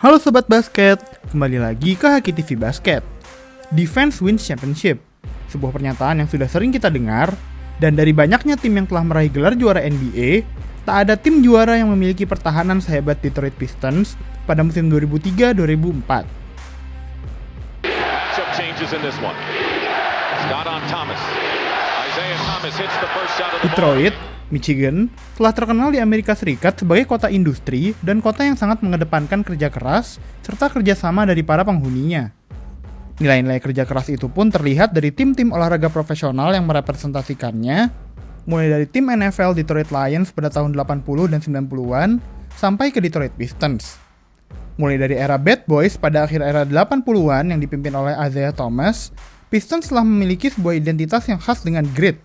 Halo Sobat Basket, kembali lagi ke Haki TV Basket. Defense wins championship, sebuah pernyataan yang sudah sering kita dengar, dan dari banyaknya tim yang telah meraih gelar juara NBA, tak ada tim juara yang memiliki pertahanan sehebat Detroit Pistons pada musim 2003-2004. Detroit, Michigan, telah terkenal di Amerika Serikat sebagai kota industri dan kota yang sangat mengedepankan kerja keras serta kerjasama dari para penghuninya. Nilai-nilai kerja keras itu pun terlihat dari tim-tim olahraga profesional yang merepresentasikannya, mulai dari tim NFL Detroit Lions pada tahun 80 dan 90-an sampai ke Detroit Pistons. Mulai dari era Bad Boys pada akhir era 80-an yang dipimpin oleh Isiah Thomas, Pistons telah memiliki sebuah identitas yang khas dengan grit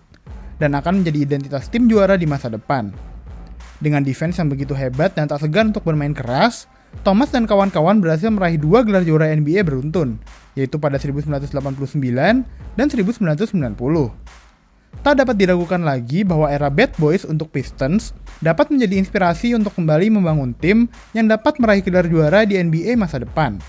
dan akan menjadi identitas tim juara di masa depan. Dengan defense yang begitu hebat dan tak segan untuk bermain keras, Thomas dan kawan-kawan berhasil meraih 2 gelar juara NBA beruntun, yaitu pada 1989 dan 1990. Tak dapat diragukan lagi bahwa era Bad Boys untuk Pistons dapat menjadi inspirasi untuk kembali membangun tim yang dapat meraih gelar juara di NBA masa depan.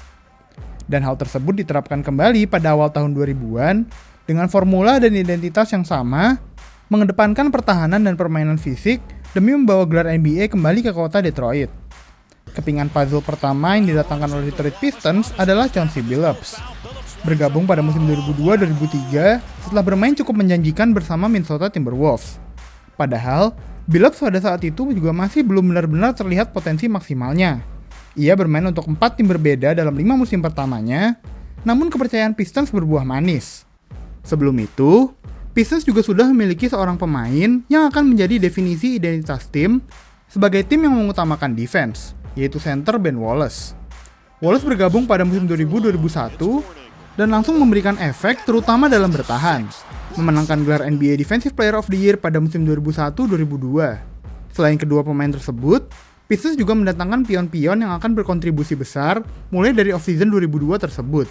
Dan hal tersebut diterapkan kembali pada awal tahun 2000-an dengan formula dan identitas yang sama, mengedepankan pertahanan dan permainan fisik demi membawa gelar NBA kembali ke kota Detroit. Kepingan puzzle pertama yang didatangkan oleh Detroit Pistons adalah Chauncey Billups. Bergabung pada musim 2002-2003 setelah bermain cukup menjanjikan bersama Minnesota Timberwolves. Padahal, Billups pada saat itu juga masih belum benar-benar terlihat potensi maksimalnya. Ia bermain untuk 4 tim berbeda dalam 5 musim pertamanya, namun kepercayaan Pistons berbuah manis. Sebelum itu, Pistons juga sudah memiliki seorang pemain yang akan menjadi definisi identitas tim sebagai tim yang mengutamakan defense, yaitu center Ben Wallace. Wallace bergabung pada musim 2000-2001 dan langsung memberikan efek terutama dalam bertahan, memenangkan gelar NBA Defensive Player of the Year pada musim 2001-2002. Selain kedua pemain tersebut, Pistons juga mendatangkan pion-pion yang akan berkontribusi besar mulai dari off-season 2002 tersebut,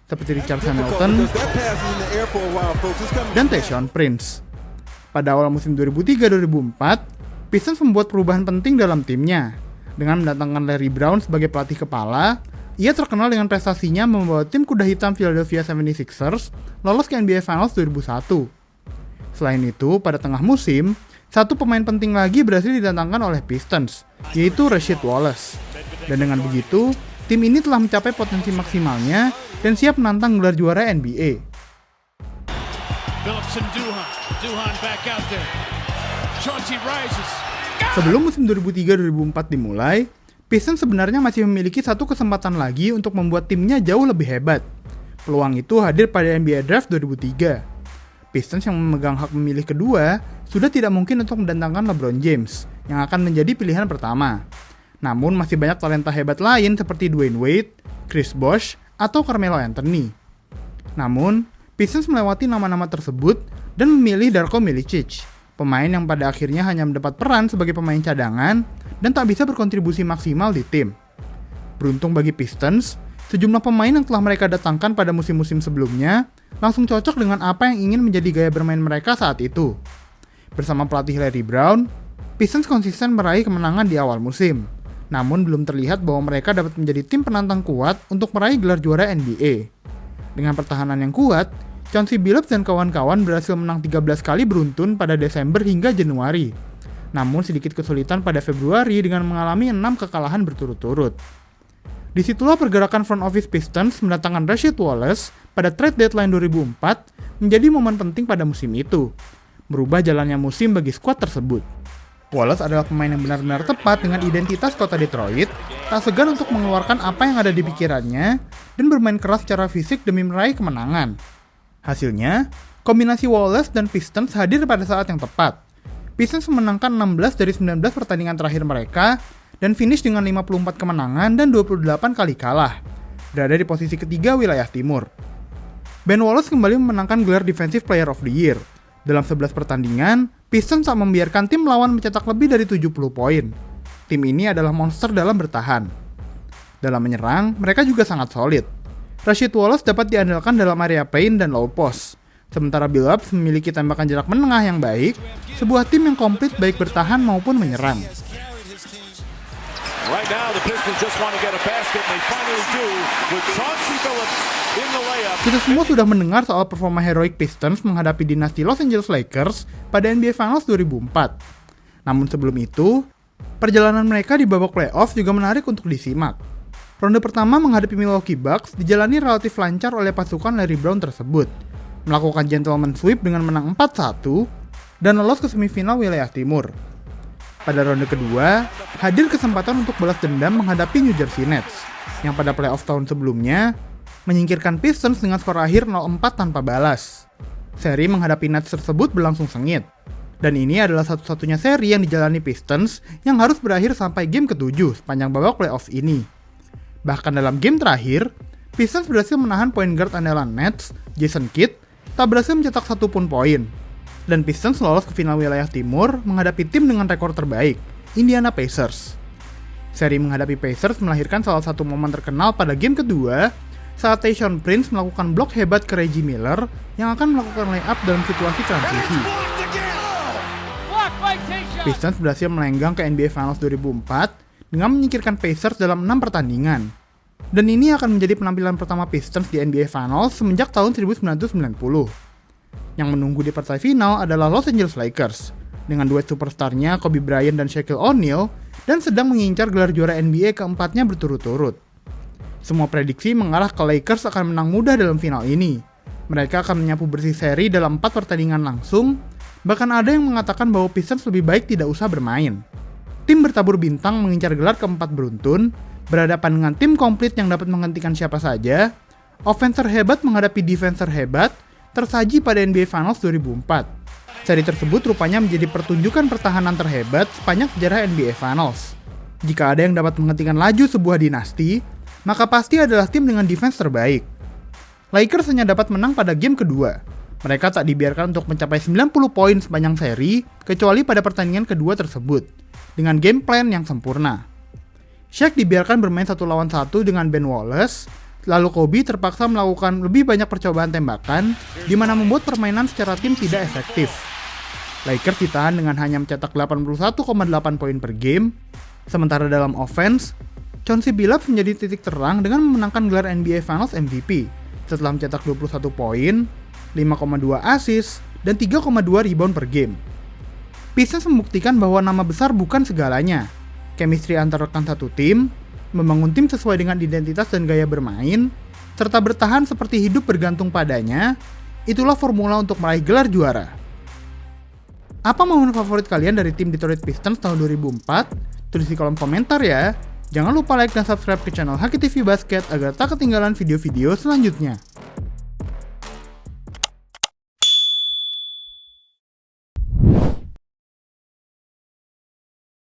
seperti Richard Hamilton dan Tayshaun Prince. Pada awal musim 2003-2004, Pistons membuat perubahan penting dalam timnya. Dengan mendatangkan Larry Brown sebagai pelatih kepala, ia terkenal dengan prestasinya membawa tim kuda hitam Philadelphia 76ers lolos ke NBA Finals 2001. Selain itu, pada tengah musim, satu pemain penting lagi berhasil didatangkan oleh Pistons, yaitu Rasheed Wallace. Dan dengan begitu, tim ini telah mencapai potensi maksimalnya dan siap menantang gelar juara NBA. Sebelum musim 2003-2004 dimulai, Pistons sebenarnya masih memiliki satu kesempatan lagi untuk membuat timnya jauh lebih hebat. Peluang itu hadir pada NBA Draft 2003. Pistons yang memegang hak memilih kedua sudah tidak mungkin untuk mendatangkan LeBron James, yang akan menjadi pilihan pertama. Namun masih banyak talenta hebat lain seperti Dwayne Wade, Chris Bosh, atau Carmelo Anthony. Namun, Pistons melewati nama-nama tersebut dan memilih Darko Milicic, pemain yang pada akhirnya hanya mendapat peran sebagai pemain cadangan dan tak bisa berkontribusi maksimal di tim. Beruntung bagi Pistons, sejumlah pemain yang telah mereka datangkan pada musim-musim sebelumnya langsung cocok dengan apa yang ingin menjadi gaya bermain mereka saat itu. Bersama pelatih Larry Brown, Pistons konsisten meraih kemenangan di awal musim. Namun belum terlihat bahwa mereka dapat menjadi tim penantang kuat untuk meraih gelar juara NBA. Dengan pertahanan yang kuat, Chauncey Billups dan kawan-kawan berhasil menang 13 kali beruntun pada Desember hingga Januari. Namun sedikit kesulitan pada Februari dengan mengalami 6 kekalahan berturut-turut. Disitulah pergerakan front office Pistons mendatangkan Rasheed Wallace pada trade deadline 2004 menjadi momen penting pada musim itu, merubah jalannya musim bagi skuad tersebut. Wallace adalah pemain yang benar-benar tepat dengan identitas kota Detroit, tak segan untuk mengeluarkan apa yang ada di pikirannya, dan bermain keras secara fisik demi meraih kemenangan. Hasilnya, kombinasi Wallace dan Pistons hadir pada saat yang tepat. Pistons memenangkan 16 dari 19 pertandingan terakhir mereka, dan finish dengan 54 kemenangan dan 28 kali kalah, berada di posisi ketiga wilayah timur. Ben Wallace kembali memenangkan gelar Defensive Player of the Year. Dalam 11 pertandingan, Pistons tak membiarkan tim lawan mencetak lebih dari 70 poin. Tim ini adalah monster dalam bertahan. Dalam menyerang, mereka juga sangat solid. Rasheed Wallace dapat diandalkan dalam area paint dan low post. Sementara Billups memiliki tembakan jarak menengah yang baik, sebuah tim yang komplit baik bertahan maupun menyerang. Right now, the Pistons just want to get a basket, and they finally do with Chauncey Billups in the layup. Kita semua sudah mendengar soal performa heroik Pistons menghadapi dinasti Los Angeles Lakers pada NBA Finals 2004. Namun sebelum itu, perjalanan mereka di babak playoff juga menarik untuk disimak. Ronde pertama menghadapi Milwaukee Bucks dijalani relatif lancar oleh pasukan Larry Brown tersebut, melakukan gentleman sweep dengan menang 4-1 dan lolos ke semifinal wilayah timur. Pada ronde kedua, hadir kesempatan untuk balas dendam menghadapi New Jersey Nets, yang pada playoff tahun sebelumnya menyingkirkan Pistons dengan skor akhir 0-4 tanpa balas. Seri menghadapi Nets tersebut berlangsung sengit, dan ini adalah satu-satunya seri yang dijalani Pistons yang harus berakhir sampai game ke-7 sepanjang babak playoff ini. Bahkan dalam game terakhir, Pistons berhasil menahan point guard andalan Nets, Jason Kidd, tak berhasil mencetak satu pun poin. Dan Pistons lolos ke final wilayah timur menghadapi tim dengan rekor terbaik, Indiana Pacers. Seri menghadapi Pacers melahirkan salah satu momen terkenal pada game kedua saat Tayshaun Prince melakukan blok hebat ke Reggie Miller yang akan melakukan layup dalam situasi transisi. Pistons berhasil melenggang ke NBA Finals 2004 dengan menyingkirkan Pacers dalam 6 pertandingan. Dan ini akan menjadi penampilan pertama Pistons di NBA Finals semenjak tahun 1990. Yang menunggu di partai final adalah Los Angeles Lakers, dengan duet superstarnya Kobe Bryant dan Shaquille O'Neal, dan sedang mengincar gelar juara NBA keempatnya berturut-turut. Semua prediksi mengarah ke Lakers akan menang mudah dalam final ini. Mereka akan menyapu bersih seri dalam 4 pertandingan langsung, bahkan ada yang mengatakan bahwa Pistons lebih baik tidak usah bermain. Tim bertabur bintang mengincar gelar keempat beruntun, berhadapan dengan tim komplit yang dapat menghentikan siapa saja, offense terhebat menghadapi defense terhebat, tersaji pada NBA Finals 2004. Seri tersebut rupanya menjadi pertunjukan pertahanan terhebat sepanjang sejarah NBA Finals. Jika ada yang dapat menghentikan laju sebuah dinasti, maka pasti adalah tim dengan defense terbaik. Lakers hanya dapat menang pada game kedua. Mereka tak dibiarkan untuk mencapai 90 poin sepanjang seri, kecuali pada pertandingan kedua tersebut, dengan game plan yang sempurna. Shaq dibiarkan bermain 1 lawan 1 dengan Ben Wallace, lalu Kobe terpaksa melakukan lebih banyak percobaan tembakan, di mana membuat permainan secara tim tidak efektif. Lakers ditahan dengan hanya mencetak 81,8 poin per game, sementara dalam offense, Chauncey Billups menjadi titik terang dengan memenangkan gelar NBA Finals MVP, setelah mencetak 21 poin, 5,2 assist, dan 3,2 rebound per game. Pistons membuktikan bahwa nama besar bukan segalanya. Chemistry antar rekan satu tim, membangun tim sesuai dengan identitas dan gaya bermain, serta bertahan seperti hidup bergantung padanya, itulah formula untuk meraih gelar juara. Apa momen favorit kalian dari tim Detroit Pistons tahun 2004? Tulis di kolom komentar ya. Jangan lupa like dan subscribe ke channel Haki TV Basket agar tak ketinggalan video-video selanjutnya.